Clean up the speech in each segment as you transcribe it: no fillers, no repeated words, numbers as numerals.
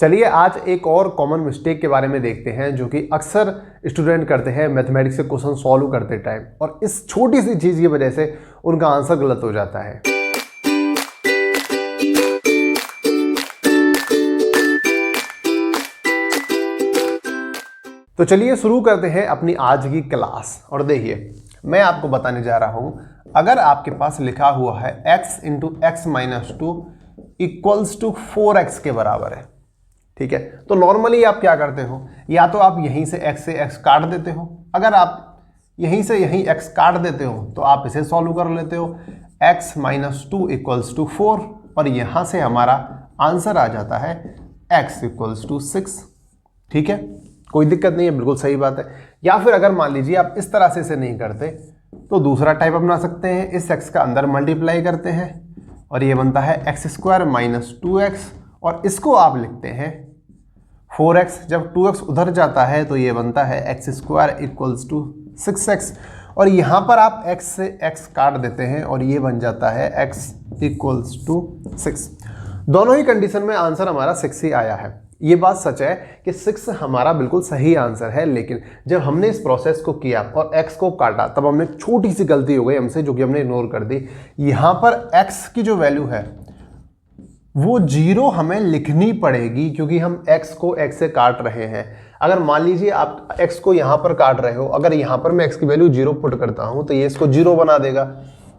चलिए आज एक और कॉमन मिस्टेक के बारे में देखते हैं जो कि अक्सर स्टूडेंट करते हैं मैथमेटिक्स के क्वेश्चन सॉल्व करते टाइम, और इस छोटी सी चीज़ की वजह से उनका आंसर गलत हो जाता है। तो चलिए शुरू करते हैं अपनी आज की क्लास। और देखिए मैं आपको बताने जा रहा हूं, अगर आपके पास लिखा हुआ है x into X minus two equals to 4x के बराबर है, ठीक है, तो नॉर्मली आप क्या करते हो, या तो आप यहीं से x से x काट देते हो। अगर आप यहीं से यहीं x काट देते हो तो आप इसे सॉल्व कर लेते हो, x minus two equals to 4, और यहाँ से हमारा आंसर आ जाता है x इक्वल्स टू 6। ठीक है, कोई दिक्कत नहीं है, बिल्कुल सही बात है। या फिर अगर मान लीजिए आप इस तरह से इसे नहीं करते तो दूसरा टाइप अपना सकते हैं, इस x का अंदर मल्टीप्लाई करते हैं और ये बनता है एक्स स्क्वायर माइनस 2x, और इसको आप लिखते हैं 4x। जब 2x उधर जाता है तो ये बनता है x square equals to 6x, और यहाँ पर आप x से x काट देते हैं और ये बन जाता है x इक्वल्स टू 6। दोनों ही कंडीशन में आंसर हमारा 6 ही आया है। ये बात सच है कि 6 हमारा बिल्कुल सही आंसर है, लेकिन जब हमने इस प्रोसेस को किया और x को काटा तब हमने छोटी सी गलती हो गई हमसे, जो कि हमने इग्नोर कर दी। यहाँ पर x की जो वैल्यू है वो 0 हमें लिखनी पड़ेगी, क्योंकि हम x को x से काट रहे हैं। अगर मान लीजिए आप x को यहाँ पर काट रहे हो, अगर यहाँ पर मैं x की वैल्यू 0 पुट करता हूँ तो ये इसको 0 बना देगा,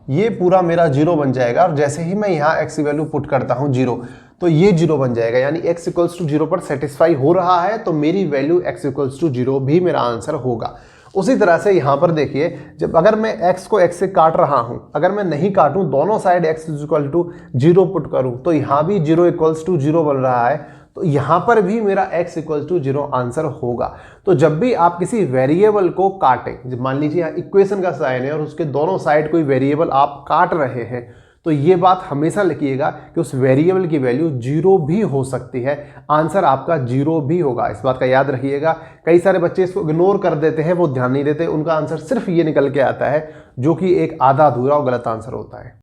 ये पूरा मेरा 0 बन जाएगा। और जैसे ही मैं यहाँ x की वैल्यू पुट करता हूँ 0, तो ये 0 बन जाएगा, यानी x इक्वल्स टू 0 पर सेटिस्फाई हो रहा है, तो मेरी वैल्यू x इक्वल्स टू 0 भी मेरा आंसर होगा। उसी तरह से यहाँ पर देखिए, जब अगर मैं x को x से काट रहा हूँ, अगर मैं नहीं काटूँ, दोनों side x equal to 0 put करूँ, तो यहाँ भी 0 इक्वल्स टू 0 बन रहा है, तो यहाँ पर भी मेरा x इक्वल्स टू 0 आंसर होगा। तो जब भी आप किसी वेरिएबल को काटें, जब मान लीजिए यहाँ इक्वेशन का साइन है और उसके दोनों साइड कोई वेरिएबल आप काट रहे हैं, तो ये बात हमेशा लिखिएगा कि उस वेरिएबल की वैल्यू 0 भी हो सकती है, आंसर आपका 0 भी होगा। इस बात का याद रखिएगा। कई सारे बच्चे इसको इग्नोर कर देते हैं, वो ध्यान नहीं देते, उनका आंसर सिर्फ ये निकल के आता है जो कि एक आधा अधूरा और गलत आंसर होता है।